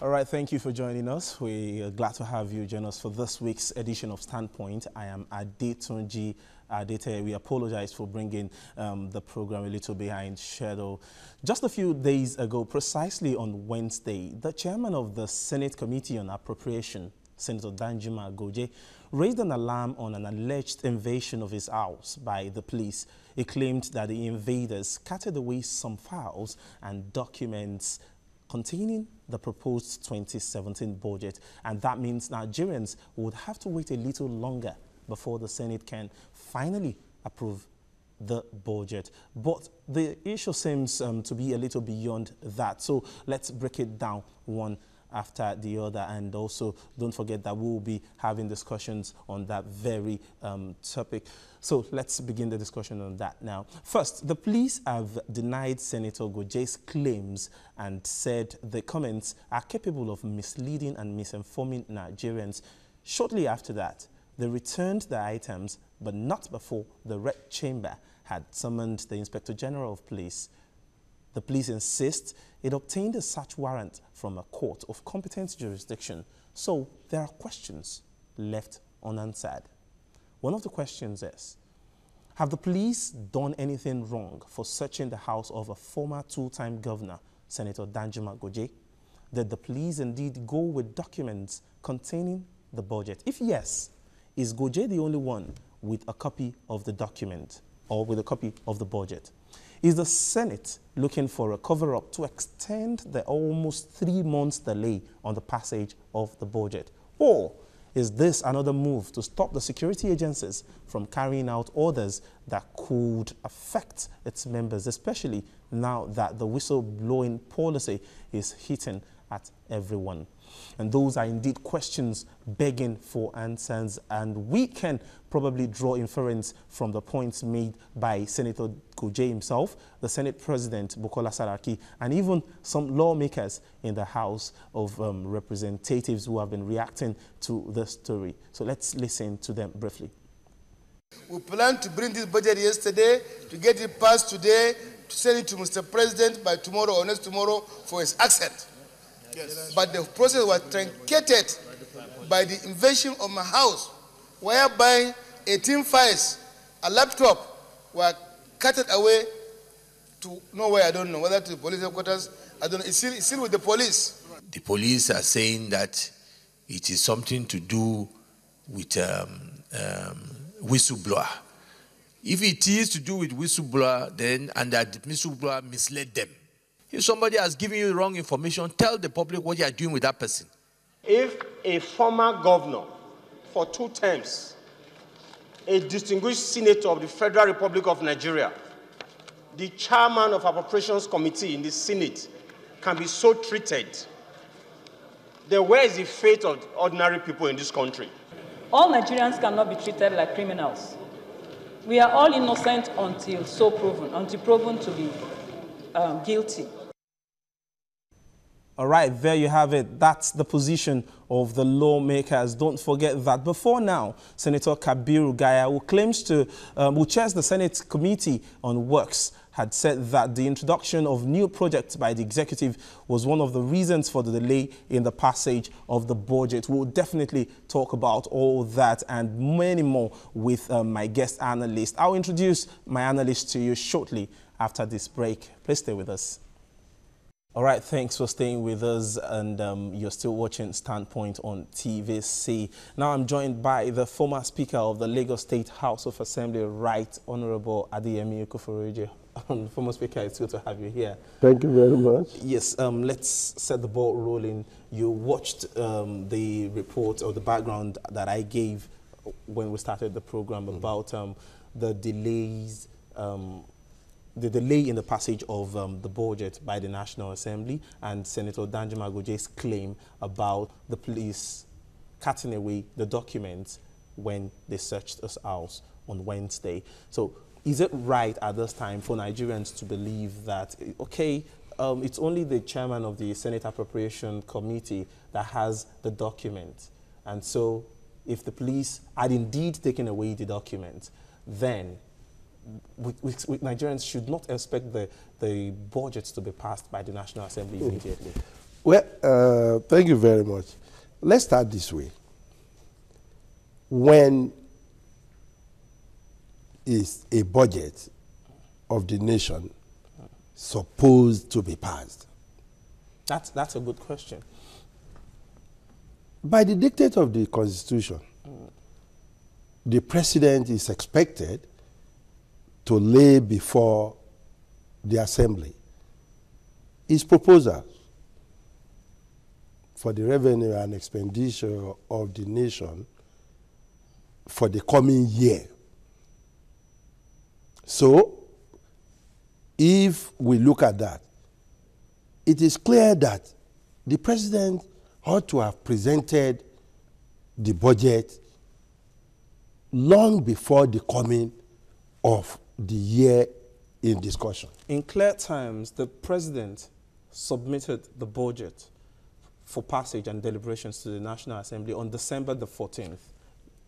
All right, thank you for joining us. We are glad to have you join us for this week's edition of Standpoint. I am Adetunji Adete. We apologize for bringing the program a little behind schedule. Just a few days ago, precisely on Wednesday, the chairman of the Senate Committee on Appropriation, Senator Danjuma Goje, raised an alarm on an alleged invasion of his house by the police. He claimed that the invaders carted away some files and documents containing the proposed 2017 budget, and that means Nigerians would have to wait a little longer before the Senate can finally approve the budget. But the issue seems to be a little beyond that, so let's break it down one after the other, and also don't forget that we'll be having discussions on that very topic. So let's begin the discussion on that now. First, the police have denied Senator Goje's claims and said the comments are capable of misleading and misinforming Nigerians. Shortly after that, they returned the items, but not before the Red Chamber had summoned the Inspector General of Police. The police insist it obtained a search warrant from a court of competent jurisdiction, so there are questions left unanswered. One of the questions is, have the police done anything wrong for searching the house of a former two-time governor, Senator Danjuma Goje? Did the police indeed go with documents containing the budget? If yes, is Goje the only one with a copy of the document or with a copy of the budget? Is the Senate looking for a cover-up to extend the almost 3 months delay on the passage of the budget? Or is this another move to stop the security agencies from carrying out orders that could affect its members, especially now that the whistleblowing policy is hitting at everyone? And those are indeed questions begging for answers, and we can probably draw inference from the points made by Senator Goje himself, the Senate President Bukola Saraki, and even some lawmakers in the House of Representatives who have been reacting to the story. So let's listen to them briefly. We plan to bring this budget yesterday, to get it passed today, to send it to Mr. President by tomorrow or next tomorrow for his accent. Yes. But the process was truncated by the invasion of my house, whereby 18 files, a laptop, were carted away to nowhere. I don't know, whether to the police headquarters. I don't know. It's still with the police. The police are saying that it is something to do with whistleblower. If it is to do with whistleblower, then and that the whistleblower misled them. If somebody has given you wrong information, tell the public what you are doing with that person. If a former governor for 2 terms, a distinguished senator of the Federal Republic of Nigeria, the chairman of Appropriations Committee in the Senate, can be so treated, then where is the fate of ordinary people in this country? All Nigerians cannot be treated like criminals. We are all innocent until so proven, until proven to be guilty. All right, there you have it. That's the position of the lawmakers. Don't forget that before now, Senator Kabiru Gaya, who claims to, who chairs the Senate Committee on Works, had said that the introduction of new projects by the executive was one of the reasons for the delay in the passage of the budget. We'll definitely talk about all that and many more with my guest analyst. I'll introduce my analyst to you shortly after this break. Please stay with us. All right, thanks for staying with us, and you're still watching Standpoint on TVC. Now I'm joined by the former Speaker of the Lagos State House of Assembly, Right Honorable Adeyemi Okuforeje. Former Speaker, it's good to have you here. Thank you very much. Yes, let's set the ball rolling. You watched the report or the background that I gave when we started the program about the delays, the delay in the passage of the budget by the National Assembly and Senator Danjuma Goje's claim about the police cutting away the documents when they searched his house on Wednesday. So is it right at this time for Nigerians to believe that, okay, it's only the chairman of the Senate Appropriation Committee that has the document, and so if the police had indeed taken away the document, then Nigerians should not expect the budgets to be passed by the National Assembly immediately? Well, thank you very much. Let's start this way. When is a budget of the nation supposed to be passed? That's a good question. By the dictate of the Constitution, the president is expected to lay before the assembly his proposals for the revenue and expenditure of the nation for the coming year. So, if we look at that, it is clear that the president ought to have presented the budget long before the coming of the year in discussion. In clear terms, the president submitted the budget for passage and deliberations to the National Assembly on December the 14th,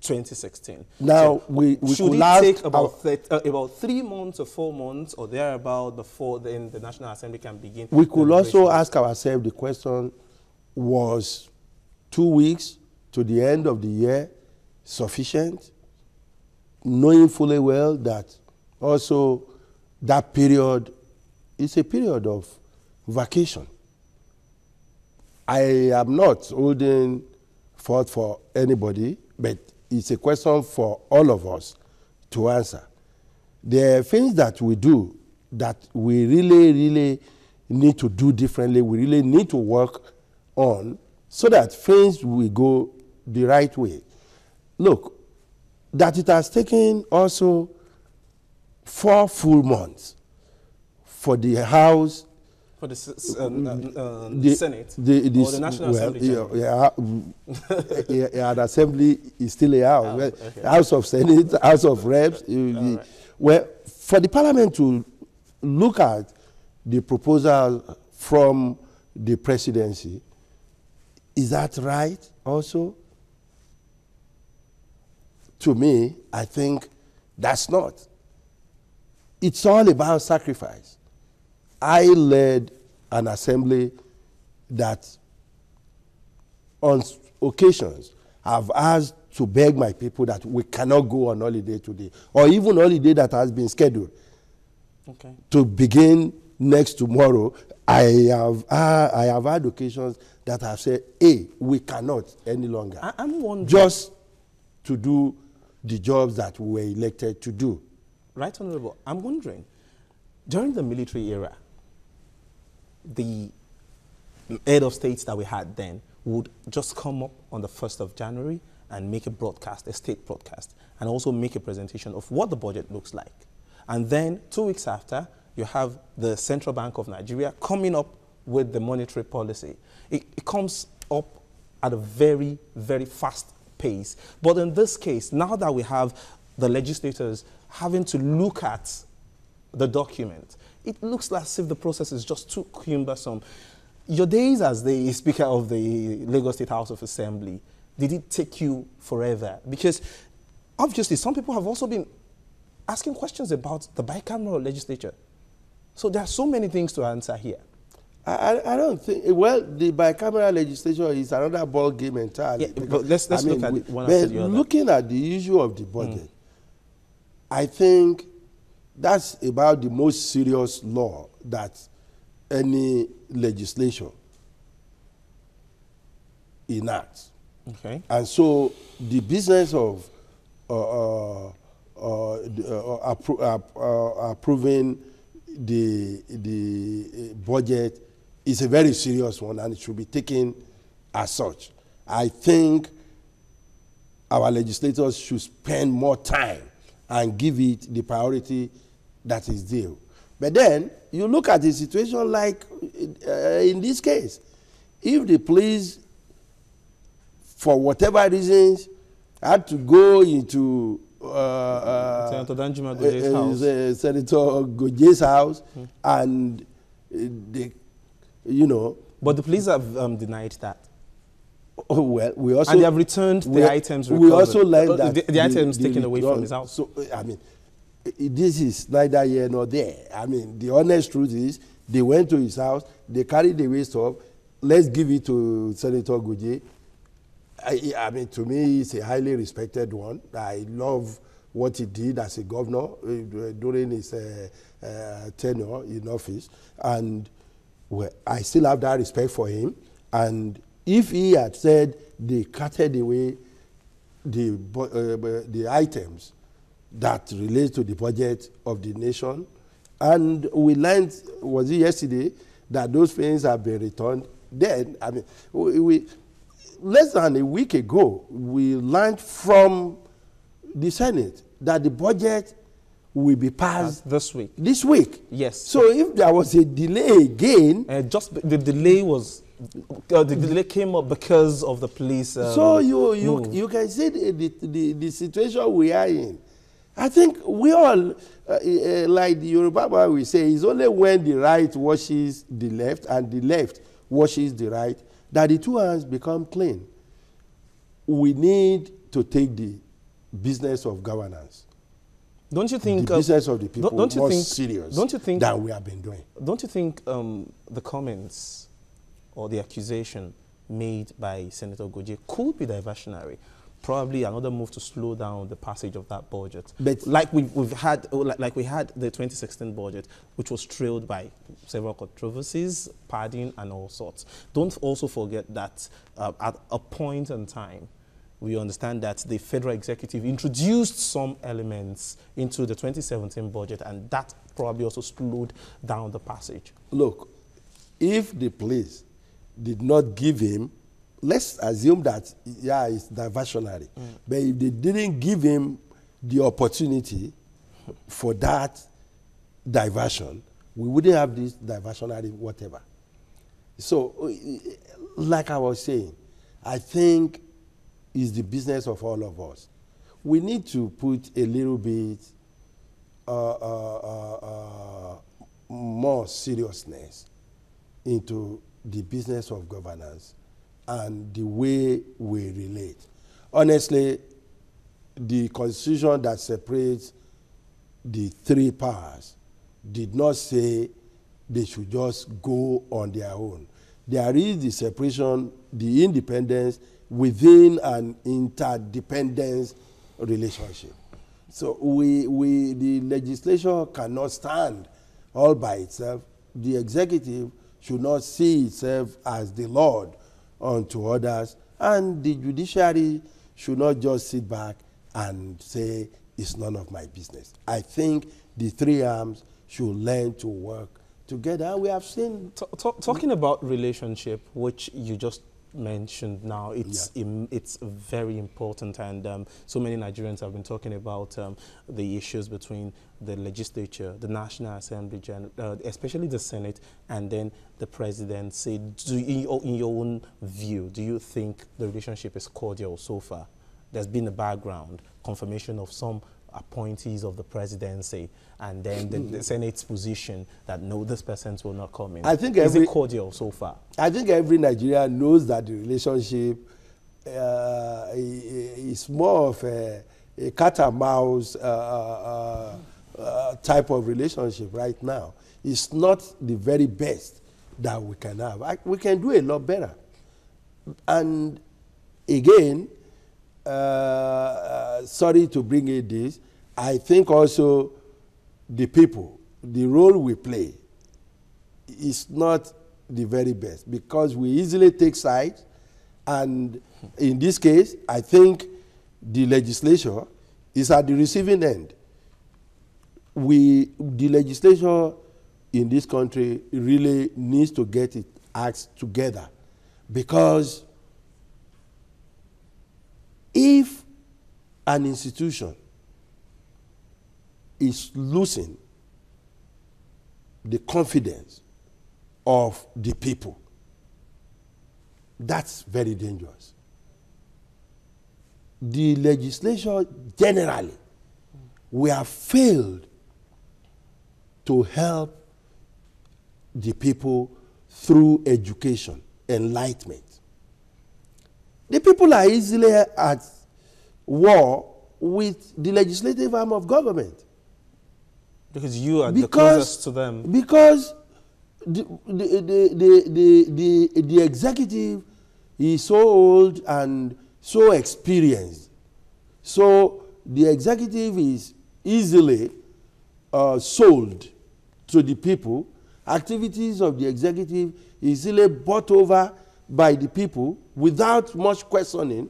2016. Now, so we should could it take ask about 3 months or 4 months or thereabout before then the National Assembly can begin? we could also ask ourselves the question, was 2 weeks to the end of the year sufficient? Knowing fully well that also that period is a period of vacation. I am not holding forth for anybody, but it's a question for all of us to answer. There are things that we do that we really need to do differently. We really need to work on so that things will go the right way. Look, that it has taken also 4 full months for the House, for the Senate, or the National Assembly. The Assembly is still a House. Okay. House of Senate, House of Reps. Right. Well, for the Parliament to look at the proposal from the presidency, is that right also? To me, I think that's not. It's all about sacrifice. I led an assembly that on occasions have asked to beg my people that we cannot go on holiday today, or even holiday that has been scheduled to begin next tomorrow. I have had occasions that have said, hey, we cannot any longer. I'm wondering, just to do the jobs that we were elected to do. Right, Honorable, I'm wondering, during the military era, the head of states that we had then would just come up on the 1st of January and make a broadcast, a state broadcast, and also make a presentation of what the budget looks like. And then 2 weeks after, you have the Central Bank of Nigeria coming up with the monetary policy. It comes up at a very, very fast pace. But in this case, now that we have the legislators having to look at the document, it looks as if the process is just too cumbersome. Your days as the Speaker of the Lagos State House of Assembly, did it take you forever? Because obviously some people have also been asking questions about the bicameral legislature. So there are so many things to answer here. I don't think, well, the bicameral legislature is another ball game entirely. Yeah, but let's look at one after the other. Looking at the issue of the budget, I think that's about the most serious law that any legislation enacts. Okay. And so the business of approving the budget is a very serious one, and it should be taken as such. I think our legislators should spend more time and give it the priority that is due. But then you look at the situation like in this case, if the police, for whatever reasons, had to go into Senator Danjuma Goje's house, Senator Goje's house, and they, you know. But the police have denied that. Oh, well, we also, and they have returned the items recovered. We also learned that the items taken away from his house. So, I mean, this is neither here nor there. I mean, the honest truth is, they went to his house, they carried away stuff, let's give it to Senator Guje. I mean, to me, he's a highly respected one. I love what he did as a governor during his tenure in office. And well, I still have that respect for him. And if he had said they cutted away the items that relate to the budget of the nation, and we learned, was it yesterday, that those things have been returned, then, I mean, we less than a week ago, we learned from the Senate that the budget will be passed this week. This week. Yes. So if there was a delay again, just the delay was the delay came up because of the police. So you can see the situation we are in. I think we all, like the Yoruba boy we say, it's only when the right washes the left and the left washes the right that the two hands become clean. We need to take the business of governance. Don't you think the business of the people don't you more think, serious don't you think, than we have been doing? Don't you think the comments or the accusation made by Senator Guje could be diversionary? Probably another move to slow down the passage of that budget. But like we had the 2016 budget, which was trailed by several controversies, padding, and all sorts. Don't also forget that at a point in time, we understand that the federal executive introduced some elements into the 2017 budget, and that probably also slowed down the passage. Look, if the police did not give him, let's assume that, yeah, it's diversionary. But if they didn't give him the opportunity for that diversion, we wouldn't have this diversionary whatever. So, like I was saying, I think it's the business of all of us. We need to put a little bit more seriousness into the business of governance and the way we relate. Honestly, the constitution that separates the three powers did not say they should just go on their own. There is the separation, the independence within an interdependence relationship. So the legislature cannot stand all by itself. The executive should not see itself as the Lord unto others, and the judiciary should not just sit back and say it's none of my business. I think the three arms should learn to work together. We have seen talking about relationship, which you just mentioned now, it's very important, and so many Nigerians have been talking about the issues between the legislature, the National Assembly, especially the Senate, and then the presidency. In your own view, do you think the relationship is cordial so far? There's been a background confirmation of some appointees of the presidency, and then the Senate's position that no, this person will not come in. I think is it cordial so far? I think every Nigerian knows that the relationship is more of a cat and mouse type of relationship right now. It's not the very best that we can have. We can do a lot better. And again, sorry to bring in this, I think also the people, the role we play is not the very best, because we easily take sides, and in this case, I think the legislature is at the receiving end. The legislature in this country really needs to get its acts together, because if an institution is losing the confidence of the people, that's very dangerous. The legislature generally, we have failed to help the people through education, enlightenment. The people are easily at war with the legislative arm of government. Because you are the closest to them. Because the executive is so old and so experienced. So the executive is easily sold to the people. Activities of the executive is easily bought over by the people without much questioning,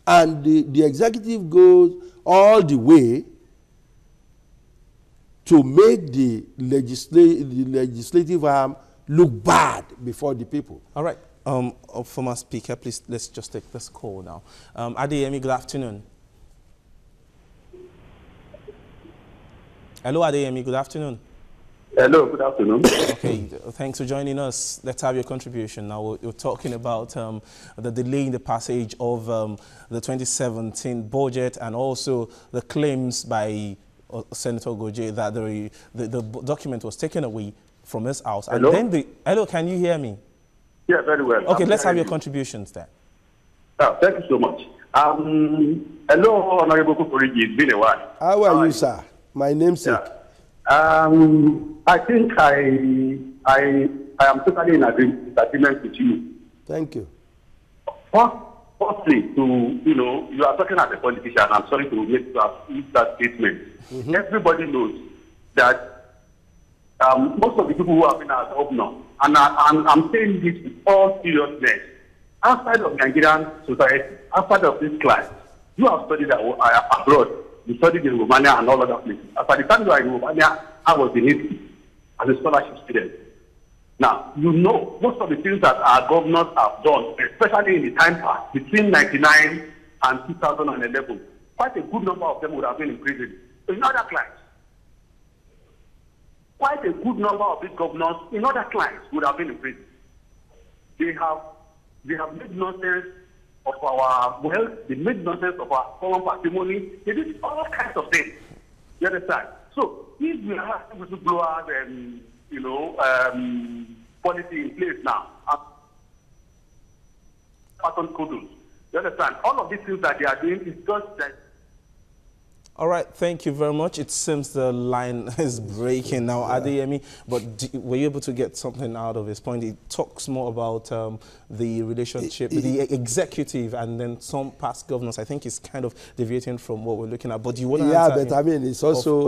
and the executive goes all the way to make the legislative arm look bad before the people. All right. Former Speaker, please, let's just take this call now. Adeyemi, good afternoon. Hello, Adeyemi, good afternoon. Hello, good afternoon. Okay, thanks for joining us. Let's have your contribution. Now, we're talking about the delay in the passage of the 2017 budget, and also the claims by Senator Goje that the document was taken away from his house. Hello? And then hello, can you hear me? Yeah, very well. Okay, let's have your contributions there. Oh, thank you so much. Hello, Honorable Kukuriji. It's been a while. How are you, sir? My name's I think I am totally in agreement with you. Thank you. Firstly, you are talking as a politician. I'm sorry to make that statement. Everybody knows that most of the people who have been as governor, and I'm saying this with all seriousness, outside of Nigerian society, outside of this class, you have studied abroad. You studied in Romania and all other places. At the time you were in Romania, I was in Italy as a scholarship student. Now, you know most of the things that our governors have done, especially in the time past, between 1999 and 2011, quite a good number of them would have been in prison. In other clients, quite a good number of these governors in other clients would have been in prison. They have made nonsense of our wealth, they made nonsense of our common patrimony, they did all kinds of things. You understand? So if we have whistleblowers and policy in place now, pattern kudos. You understand? All of these things that they are doing is just that. All right, thank you very much. It seems the line is breaking now, Adeyemi, but were you able to get something out of his point? He talks more about the relationship, the executive, and then some past governors. I think he's kind of deviating from what we're looking at. But do you want to answer him? I mean, it's also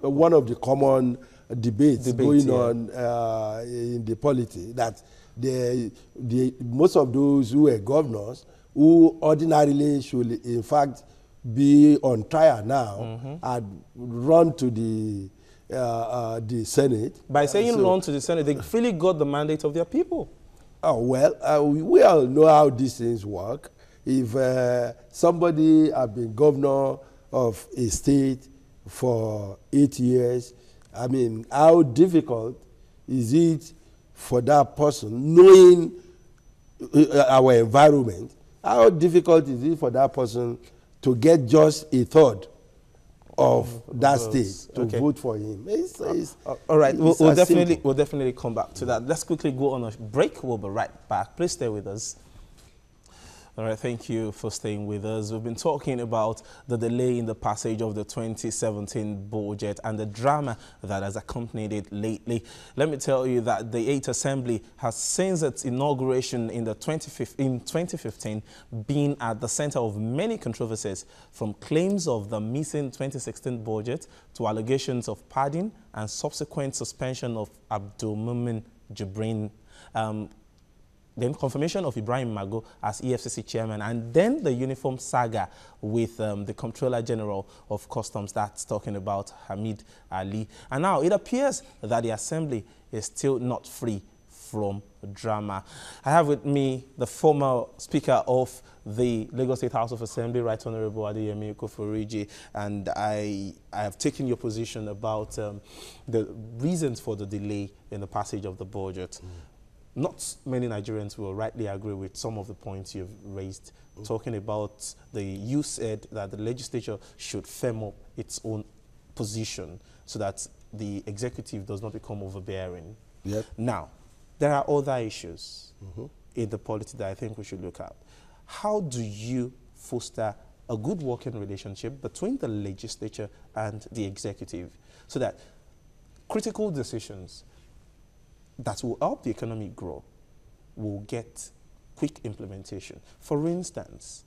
one of the common debates going on in the polity, that most of those who are governors, who ordinarily should, in fact, be on trial now, and run to the Senate. By saying run to the Senate, they freely got the mandate of their people. Oh, well, we all know how these things work. If somebody has been governor of a state for 8 years, I mean, how difficult is it for that person, knowing our environment, how difficult is it for that person to get just a third of that state to vote for him? All right, we'll definitely come back to that. Let's quickly go on a break. We'll be right back. Please stay with us. All right, thank you for staying with us. We've been talking about the delay in the passage of the 2017 budget and the drama that has accompanied it lately. Let me tell you that the 8th Assembly has, since its inauguration in 2015, been at the center of many controversies, from claims of the missing 2016 budget to allegations of pardon and subsequent suspension of Abdulmumin Jibrin. Then confirmation of Ibrahim Mago as EFCC chairman, and then the uniform saga with the Comptroller General of Customs, that's talking about Hamid Ali. And now it appears that the Assembly is still not free from drama. I have with me the former Speaker of the Lagos State House of Assembly, Right Honorable Adeyemi Koforiji, and I have taken your position about the reasons for the delay in the passage of the budget. Not many Nigerians will rightly agree with some of the points you've raised, talking about you said that the legislature should firm up its own position so that the executive does not become overbearing. Yep. Now, there are other issues in the polity that I think we should look at. How do you foster a good working relationship between the legislature and the executive so that critical decisions that will help the economy grow will get quick implementation. For instance,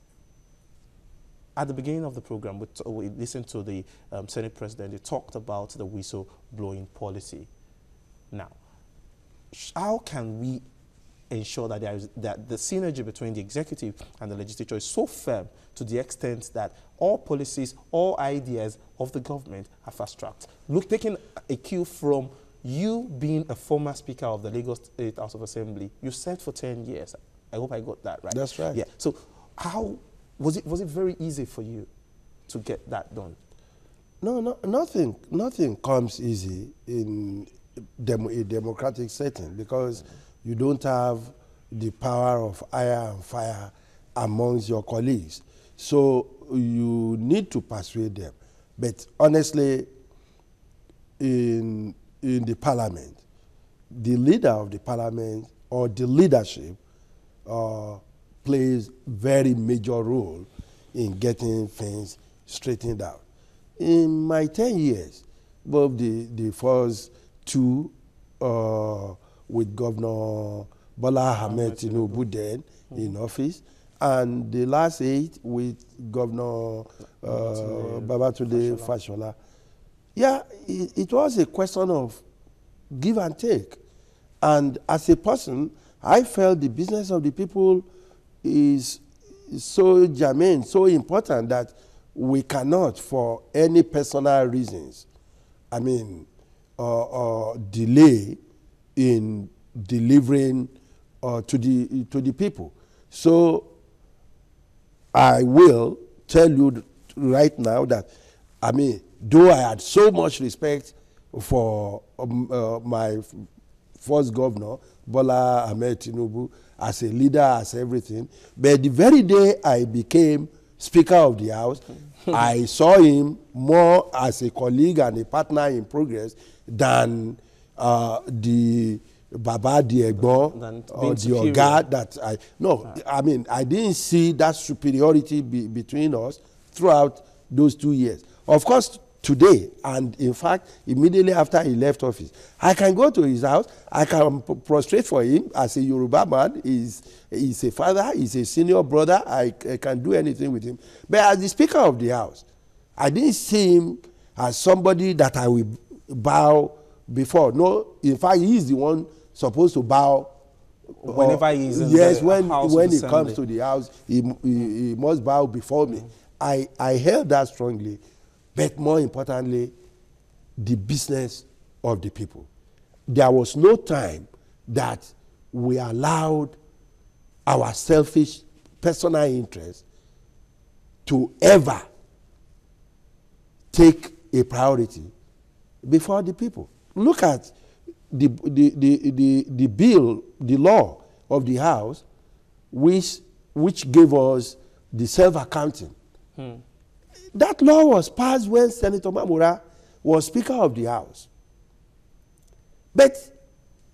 at the beginning of the program, we listened to the Senate President. He talked about the whistleblowing policy. Now, how can we ensure that that the synergy between the executive and the legislature is so firm to the extent that all policies, all ideas of the government are fast-tracked? Look, taking a cue from you being a former Speaker of the Lagos State House of Assembly, you served for 10 years. I hope I got that right. That's right. Yeah. So how was it very easy for you to get that done? No, nothing comes easy in a democratic setting, because you don't have the power of hire and fire amongst your colleagues. So you need to persuade them. But honestly, in the parliament, the leader of the parliament or the leadership plays very major role in getting things straightened out. In my 10 years, both the first two with Governor Bola Ahmed Tinubu then in office, and the last 8 with Governor Babatunde Fashola. Yeah, it was a question of give and take. And as a person, I felt the business of the people is so germane, so important, that we cannot, for any personal reasons, I mean, delay in delivering to the people. So I will tell you right now that, I mean, though I had so much respect for my first governor, Bola Ahmed Tinubu, as a leader, as everything, but the very day I became Speaker of the House, I saw him more as a colleague and a partner in progress than the Baba, the Egbon, or the Oga that I... No, I mean, I didn't see that superiority between us throughout those 2 years. Of course, today, and in fact, immediately after he left office, I can go to his house, I can prostrate for him as a Yoruba man. He's a father, he's a senior brother, I can do anything with him. But as the Speaker of the House, I didn't see him as somebody that I will bow before. No, in fact, he's the one supposed to bow whenever he's in yes, the when house he comes to the house, he must bow before me. I held that strongly, but more importantly, the business of the people. There was no time that we allowed our selfish personal interest to ever take a priority before the people. Look at the bill, the law of the House, which gave us the self-accounting. That law was passed when Senator Mamura was Speaker of the House. But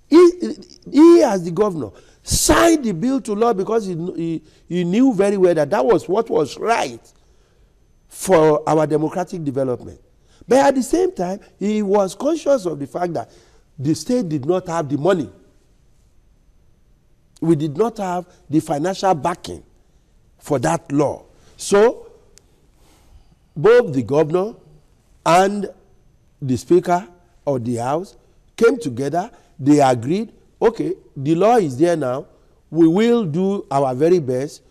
he as the governor, signed the bill to law because he knew very well that that was what was right for our democratic development. But at the same time, he was conscious of the fact that the state did not have the money. We did not have the financial backing for that law. So, both the governor and the Speaker of the House came together. They agreed, okay, the law is there now. We will do our very best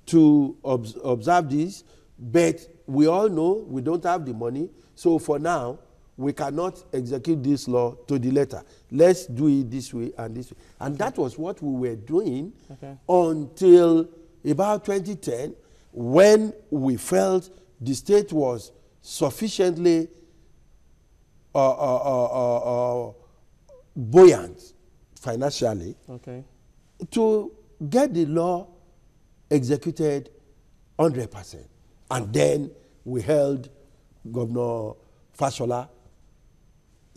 to observe this, but we all know we don't have the money. So for now, we cannot execute this law to the letter. Let's do it this way and this way. And that was what we were doing until about 2010, when we felt the state was sufficiently buoyant financially to get the law executed 100%. And then we held Governor Fashola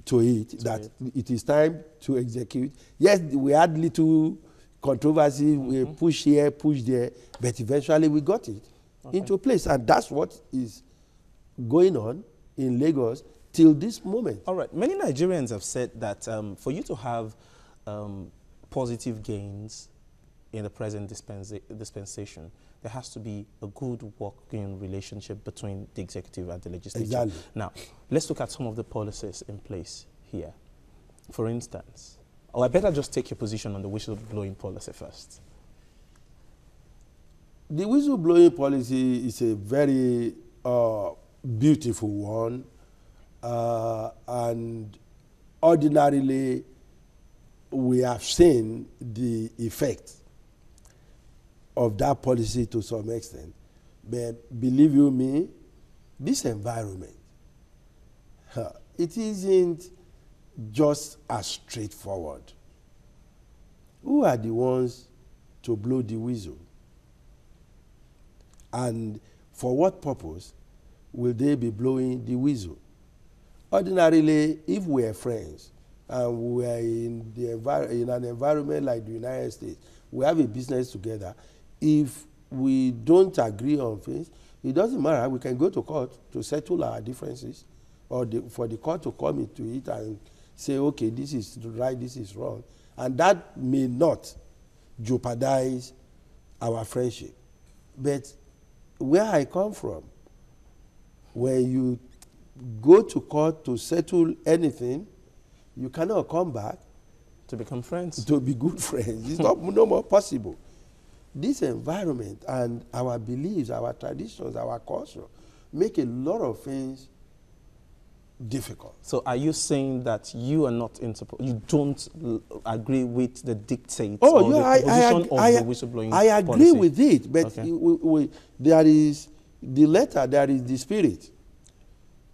to it, that it is time to execute. Yes, we had little controversy, we pushed here, pushed there, but eventually we got it into place. And that's what is going on in Lagos till this moment. All right. Many Nigerians have said that for you to have positive gains in the present dispensation, there has to be a good working relationship between the executive and the legislature. Exactly. Now, let's look at some of the policies in place here. For instance, or I better just take your position on the whistleblowing policy first. The whistleblowing policy is a very beautiful one, and ordinarily we have seen the effect of that policy to some extent. But believe you me, this environment, it isn't just as straightforward. Who are the ones to blow the whistle? And for what purpose will they be blowing the whistle? Ordinarily, if we are friends and we are in an environment like the United States, we have a business together, if we don't agree on things, it doesn't matter. We can go to court to settle our differences, or for the court to come into it and say, okay, this is right, this is wrong. And that may not jeopardize our friendship. But where I come from, when you go to court to settle anything, you cannot come back to become friends, to be good friends. It's not no more possible. This environment and our beliefs, our traditions, our culture make a lot of things difficult. So are you saying that you are not in support, you don't agree with the dictates or the position of the whistleblowing I agree policy? with it, but okay. There is the letter, there is the spirit.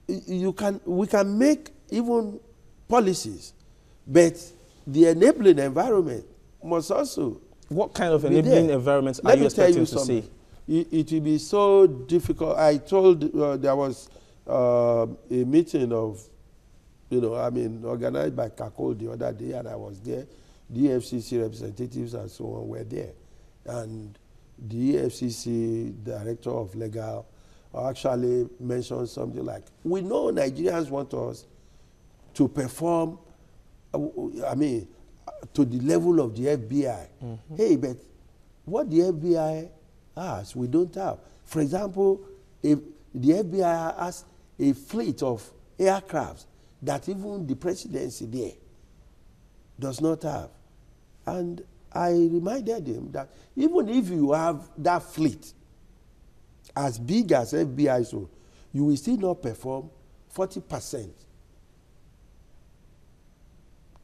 We can make even policies, but the enabling environment must also. What kind of enabling environments are you expecting to see? It will be so difficult. I told there was a meeting of, organized by CACO the other day, and I was there. The EFCC representatives and so on were there. And the EFCC director of legal actually mentioned something like, we know Nigerians want us to perform, to the level of the FBI. Mm-hmm. Hey, but what the FBI has, we don't have. For example, if the FBI has a fleet of aircrafts that even the presidency there does not have. And I reminded him that even if you have that fleet as big as FBI, so you will still not perform 40%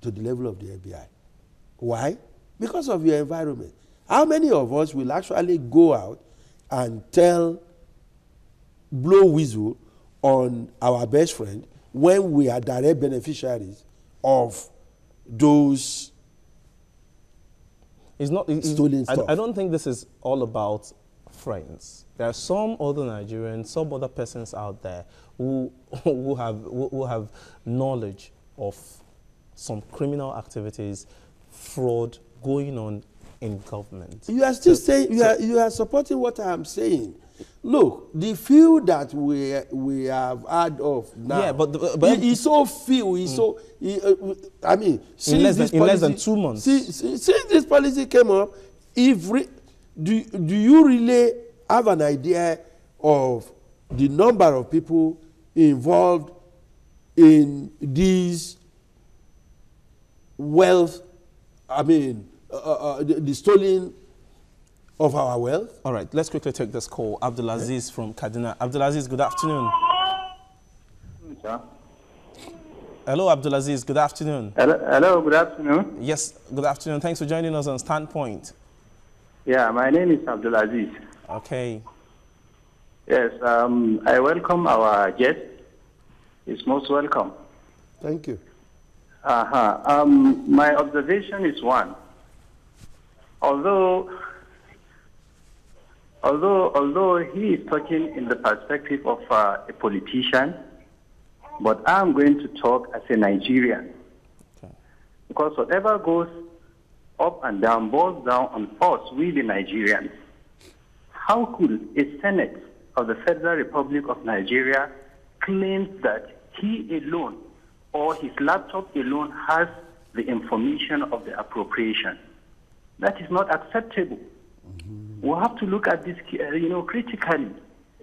to the level of the FBI. Why? Because of your environment. How many of us will actually go out and blow whistle on our best friend when we are direct beneficiaries of those stolen stuff? I don't think this is all about friends. There are some other Nigerians, some other persons out there who have knowledge of some criminal activities, fraud going on in government. You are still saying you are supporting what I am saying. Look, the few that we have heard of now, yeah, but it's so few. It's so. In less than 2 months. Since this policy came up, do you really have an idea of the number of people involved in these wealth? The stealing of our wealth. All right, let's quickly take this call. Abdulaziz from Kaduna. Abdulaziz, good afternoon. Sir. Hello, Abdulaziz, good afternoon. Hello, good afternoon. Yes, good afternoon. Thanks for joining us on Standpoint. Yeah, my name is Abdulaziz. Okay. Yes, I welcome our guest. He's most welcome. Thank you. My observation is one. Although he is talking in the perspective of a politician, but I'm going to talk as a Nigerian. Okay. Because whatever goes up and down boils down on us, we the Nigerians. How could a Senate of the Federal Republic of Nigeria claim that he alone or his laptop alone has the information of the appropriation. That is not acceptable. We have to look at this, critically.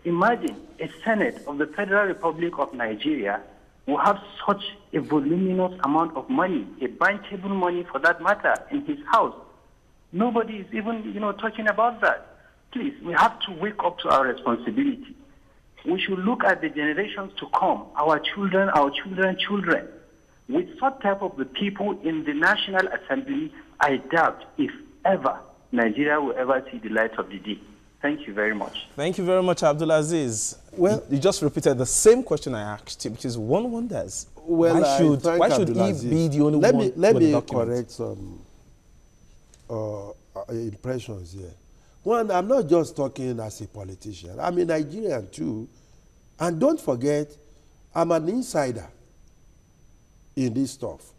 Imagine a Senate of the Federal Republic of Nigeria will have such a voluminous amount of money, a bankable money for that matter, in his house. Nobody is even, talking about that. Please, we have to wake up to our responsibility. We should look at the generations to come, our children, children. With such type of the people in the National Assembly, I doubt if ever Nigeria will ever see the light of the day. Thank you very much. Thank you very much, Abdulaziz. Well, you just repeated the same question I asked you, which is one wonders. Well, why should he be the only one? Let me correct some impressions here. One, I'm not just talking as a politician. I'm a Nigerian too. And don't forget, I'm an insider in this stuff.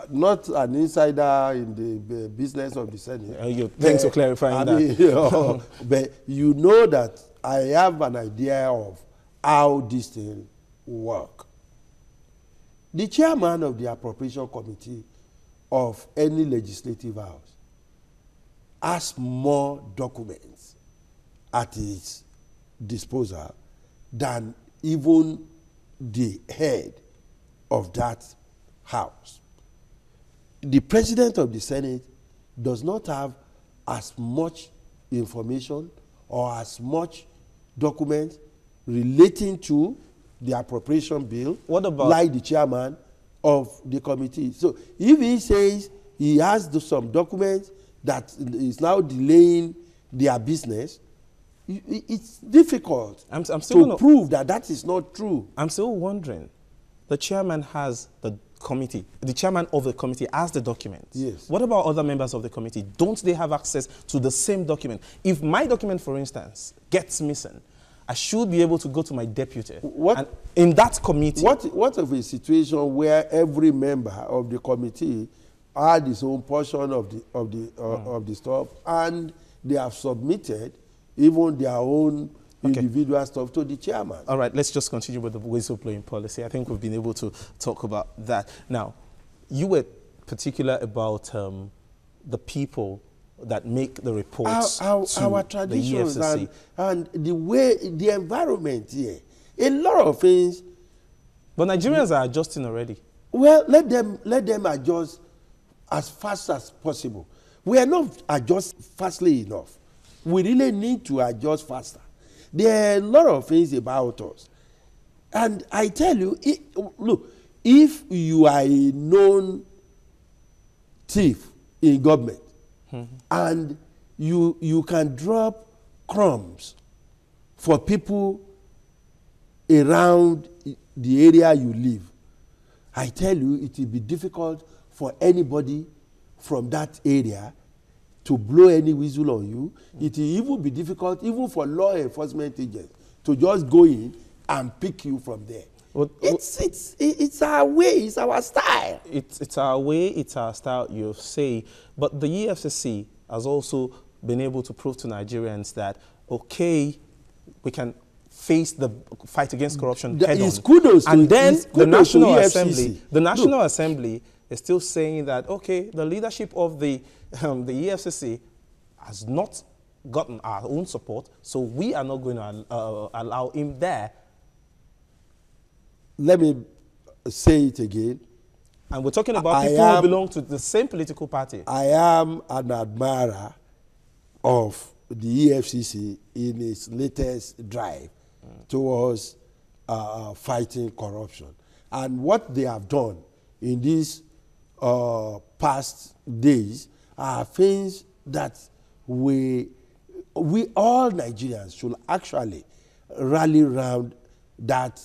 Not an insider in the business of the Senate. Thanks for clarifying that. But you know that I have an idea of how this thing works. The chairman of the appropriation committee of any legislative house has more documents at his disposal than even the head of that house. The president of the Senate does not have as much information or as much documents relating to the appropriation bill like the chairman of the committee. So if he says he has some documents that is now delaying their business, it's difficult to prove that is not true. I'm still wondering, the chairman has the committee, the chairman of the committee has the document. Yes. What about other members of the committee? Don't they have access to the same document? If my document, for instance, gets missing, I should be able to go to my deputy. And in that committee. What of a situation where every member of the committee had his own portion of the stuff, and they have submitted even their own individual stuff to the chairman? All right, let's just continue with the whistleblowing policy. I think we've been able to talk about that. Now, you were particular about the people that make the reports our traditions the EFCC. and the way, the environment here. A lot of things. But Nigerians are adjusting already. Well, let them adjust as fast as possible. We are not adjust fastly enough. We really need to adjust faster. There are a lot of things about us. And I tell you, look, if you are a known thief in government, and you can drop crumbs for people around the area you live, I tell you, it will be difficult for anybody from that area to blow any whistle on you. It will even be difficult even for law enforcement agents to just go in and pick you from there. It's our way, it's our style. It's our way, it's our style, you say. But the EFCC has also been able to prove to Nigerians that, okay, we can face the fight against corruption head on. Kudos and then the National Assembly, Assembly is still saying that, okay, the leadership of the EFCC has not gotten our own support, so we are not going to allow him there. Let me say it again. And we're talking about people who belong to the same political party. I am an admirer of the EFCC in its latest drive towards fighting corruption. And what they have done in these past days are things that we all Nigerians should actually rally around that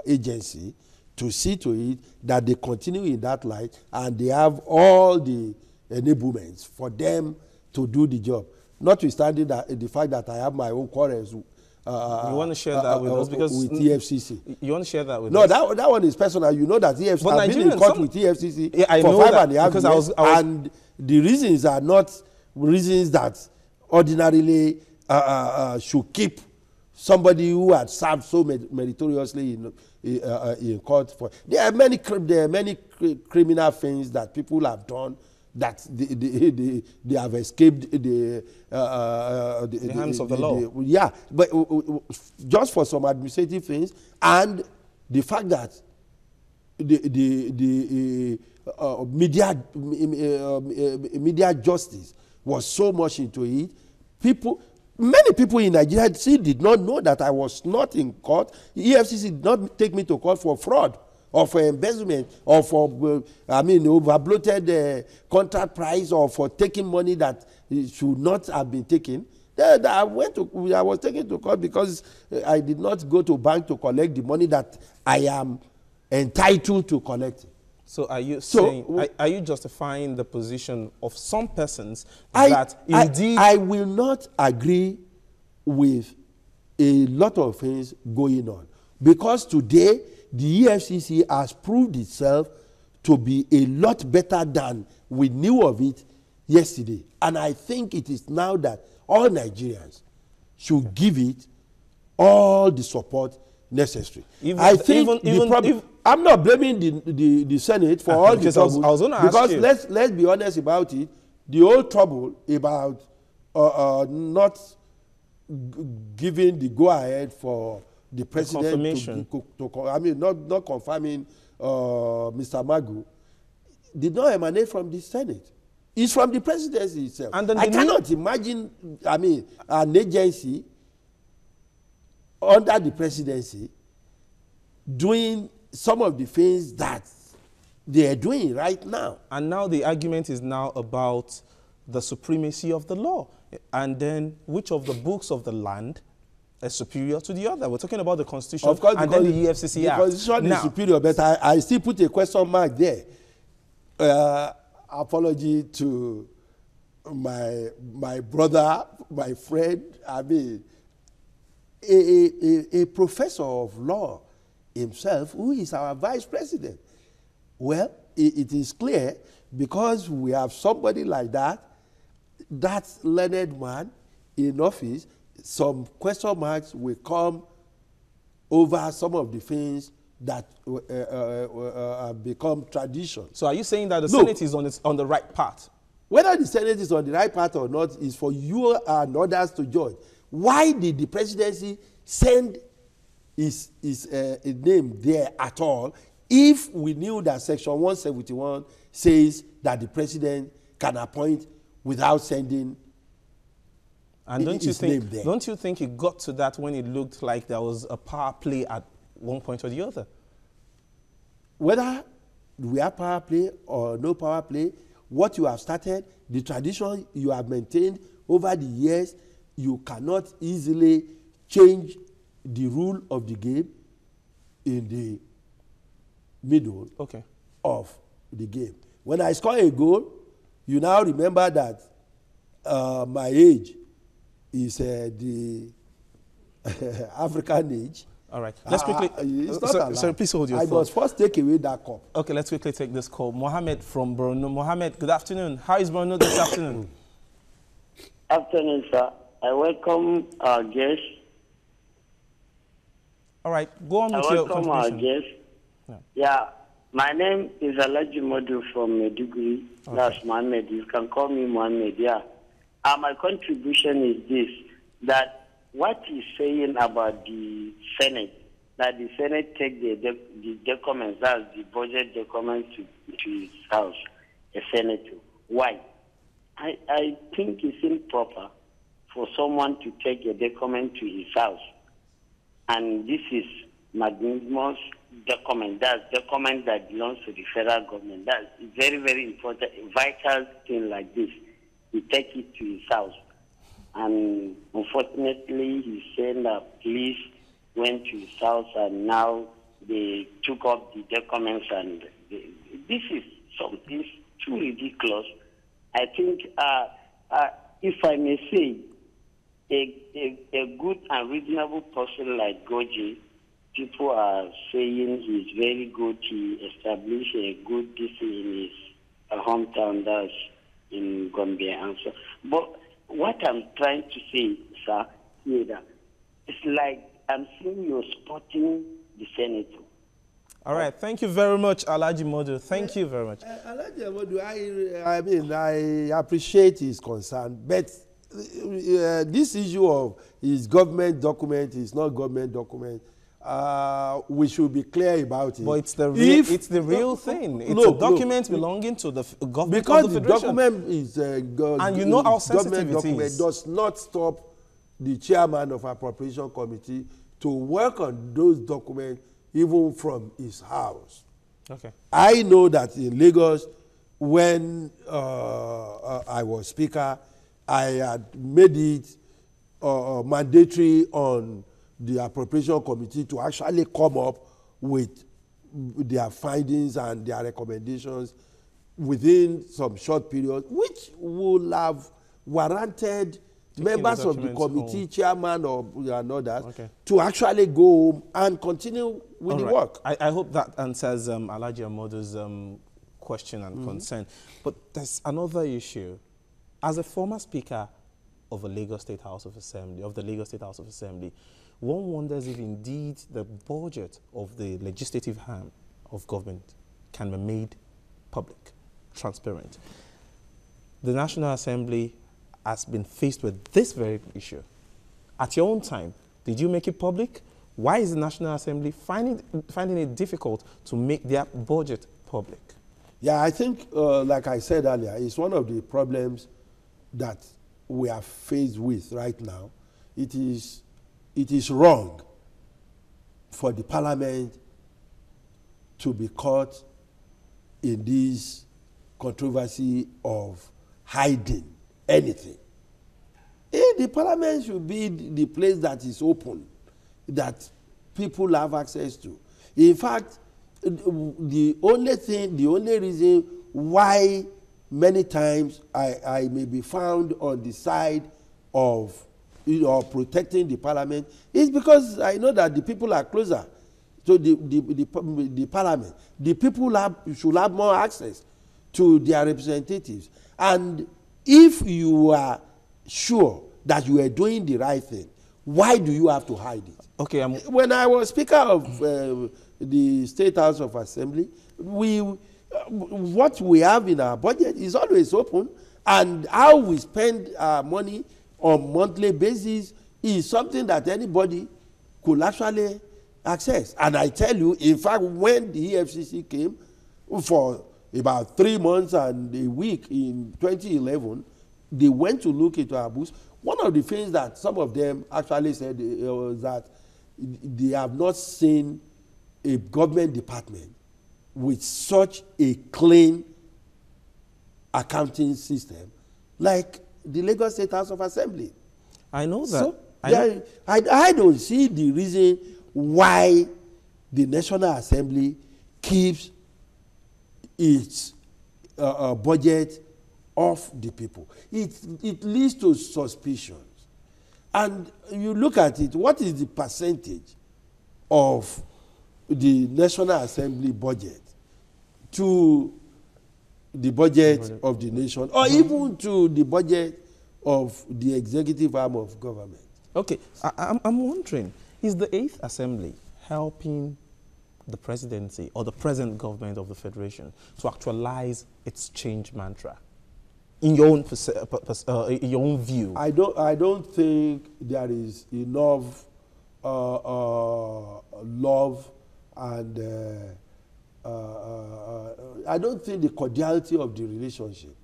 agency to see to it that they continue in that light and they have all the enablements for them to do the job. Notwithstanding the fact that I have my own quarrels. You want to share that with us? Because with EFCC. You want to share that with us? No, that one is personal. You know that EFCC, I've been in court with EFCC for 5.5 years, and the reasons are not reasons that ordinarily should keep somebody who had served so meritoriously in court for. There are many criminal things that people have done that they have escaped the hands of the law. Yeah, but just for some administrative things, and the fact that the media justice was so much into it. Many people in Nigeria still did not know that I was not in court. EFCC did not take me to court for fraud or for embezzlement or for, overbloated contract price or for taking money that should not have been taken. I was taken to court because I did not go to bank to collect the money that I am entitled to collect. So are you saying, are you justifying the position of some persons that indeed... I will not agree with a lot of things going on, because today the EFCC has proved itself to be a lot better than we knew of it yesterday. And I think it is now that all Nigerians should give it all the support necessary. I'm not blaming the Senate for all the trouble. I was going to ask you. Because let's be honest about it, the whole trouble about not giving the go-ahead for the president not confirming Mr. Magu did not emanate from the Senate. It's from the presidency itself. And I cannot imagine, an agency under the presidency doing some of the things that they are doing right now. And now the argument is now about the supremacy of the law. And then which of the books of the land is superior to the other? We're talking about the Constitution, of course, and then the EFCC Act. The Constitution is superior, but I still put a question mark there. Apology to my brother, my friend, a professor of law himself, who is our vice president. Well, it is clear, because we have somebody like that learned man in office, some question marks will come over some of the things that become tradition. So are you saying that the Senate is on the right path? Whether the Senate is on the right path or not is for you and others to judge. Why did the presidency send his name there at all if we knew that Section 171 says that the president can appoint without sending his name there? Don't you think it got to that when it looked like there was a power play at one point or the other? Whether we have power play or no power play, what you have started, the tradition you have maintained over the years, you cannot easily change the rule of the game in the middle of the game. When I score a goal, you now remember that my age is the African age. All right. Let's quickly... sorry, please hold your phone. I must first take away that cup. Okay, let's quickly take this call. Mohammed from Borno. Mohammed, good afternoon. How is Borno this afternoon? Afternoon, sir. I welcome our guest. All right, go on with your contribution. I welcome our guest. Yeah, my name is Alaji Modu from Maiduguri. Okay. That's Mohammed. You can call me Mohammed, yeah. My contribution is this, that what he's saying about the Senate, that the Senate take the documents, that's the budget documents to his house, the Senator. Why? I think it's improper for someone to take a document to his house. And this is magnanimous document. That's document that belongs to the federal government. That's very, very important, a vital thing like this. He take it to his house. And unfortunately, he's saying that police went to his house and now they took up the documents. And this is something too ridiculous. I think, if I may say, a good and reasonable person like Goji, people are saying he's very good. He established a good discipline in his hometown, that's in Gombe. And so, but what I'm trying to say, sir, is that like I'm seeing you're supporting the senator. All right, thank you very much, Alhaji Modu. Thank you very much. Alhaji Modu, I mean, I appreciate his concern, but this issue of his government document is not government document. We should be clear about it. But it's the real thing. It's a document belonging to the government of the Federation. Because the document is and you know how sensitive it is. Does not stop the chairman of appropriation committee to work on those documents even from his house. Okay. I know that in Lagos, when I was speaker, I had made it mandatory on the appropriation committee to actually come up with their findings and their recommendations within some short period, which will have warranted members of the committee, chairman or others, to actually go home and continue with the work. I hope that answers Alhaji Amodu's question and concern. But there's another issue. As a former speaker of the Lagos State House of Assembly, one wonders if indeed the budget of the legislative arm of government can be made public, transparent. The National Assembly has been faced with this very issue. At your own time, did you make it public? Why is the National Assembly finding it difficult to make their budget public? Yeah, I think, like I said earlier, it's one of the problems that we are faced with right now. It is wrong for the parliament to be caught in this controversy of hiding anything. The parliament should be the place that is open, that people have access to. In fact, the only reason why many times I may be found on the side of protecting the parliament is because I know that the people are closer to the parliament. The people should have more access to their representatives. And if you are sure that you are doing the right thing, why do you have to hide it? Okay. When I was Speaker of the State House of Assembly, what we have in our budget is always open, and how we spend our money on monthly basis is something that anybody could actually access. And I tell you, in fact, when the EFCC came for about 3 months and a week in 2011, they went to look into our books. One of the things that some of them actually said was that they have not seen a government department with such a clean accounting system like the Lagos State House of Assembly. I know that. So, I don't see the reason why the National Assembly keeps its budget off the people. It leads to suspicions. And you look at it, what is the percentage of the National Assembly budget to the budget of the nation, or even to the budget of the executive arm of government? Okay, I'm wondering, is the 8th Assembly helping the presidency or the present government of the Federation to actualize its change mantra? In your own view, I don't think there is enough love and I don't think the cordiality of the relationship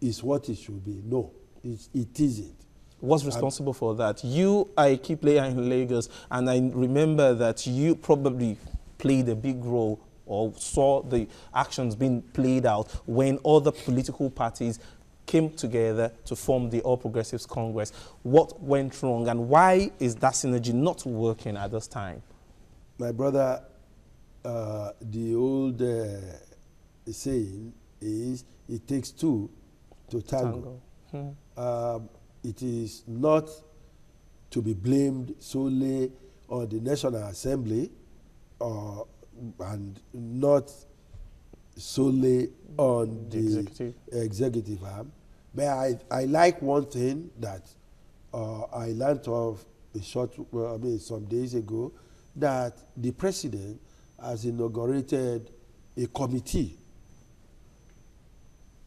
is what it should be. No, it isn't. What's responsible for that? You are a key player in Lagos, and I remember that you probably played a big role or saw the actions being played out when other political parties came together to form the All Progressives Congress. What went wrong, and why is that synergy not working at this time? My brother, the old saying is, it takes two to tango. It is not to be blamed solely on the National Assembly and not solely on the executive arm. But I like one thing that I learned of some days ago, that the president has inaugurated a committee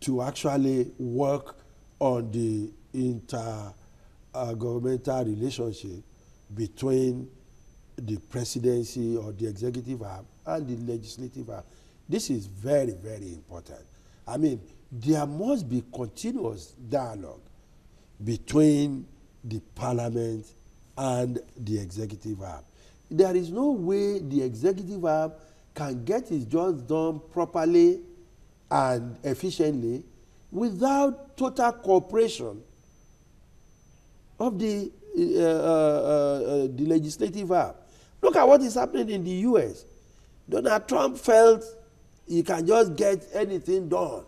to actually work on the intergovernmental relationship between the presidency or the executive arm and the legislative arm. This is very, very important. I mean, there must be continuous dialogue between the parliament and the executive arm. There is no way the executive arm can get its jobs done properly and efficiently without total cooperation of the legislative arm. Look at what is happening in the U.S. Donald Trump felt he can just get anything done,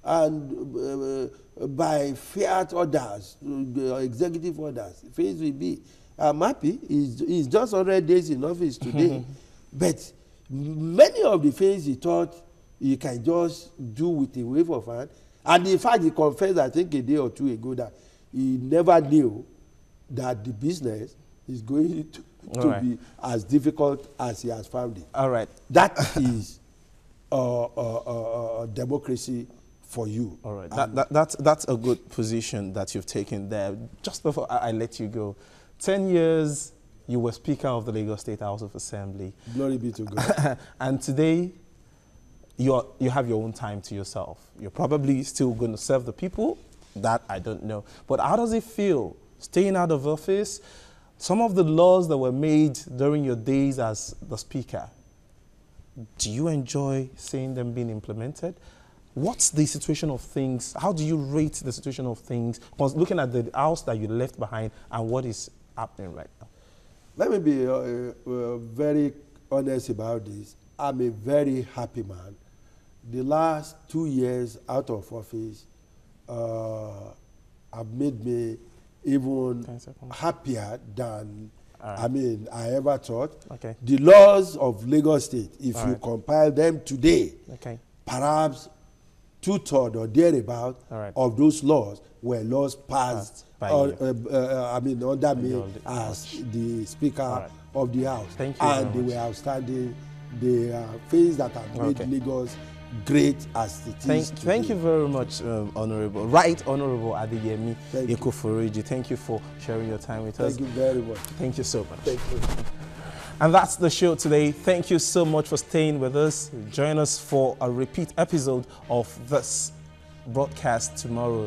and by fiat orders, executive orders, things will be. I'm happy. He's just 100 days in office today. But many of the things he thought he can just do with a wave of hand, and in fact he confessed, I think a day or two ago, that he never knew that the business is going to be as difficult as he has found it. All right. That is democracy for you. All right. That's a good position that you've taken there. Just before I let you go, 10 years you were Speaker of the Lagos State House of Assembly. Glory be to God. And today you have your own time to yourself. You're probably still going to serve the people. That I don't know. But how does it feel staying out of office? Some of the laws that were made during your days as the Speaker, do you enjoy seeing them being implemented? What's the situation of things? How do you rate the situation of things? Because looking at the house that you left behind and what is happening right now. Let me be very honest about this. I'm a very happy man. The last 2 years out of office have made me even happier than I ever thought. Okay. The laws of Lagos State, if you compile them today, perhaps 2/3 or thereabout of those laws were laws passed under me as the Speaker of the House. Thank you and they were outstanding. They are things that have made Lagos great as it is today. Thank you very much, Honorable. Right Honorable Adeyemi Ekoforiji. Thank you for sharing your time with us. Thank you very much. Thank you so much. Thank you. And that's the show today. Thank you so much for staying with us. Join us for a repeat episode of this broadcast tomorrow.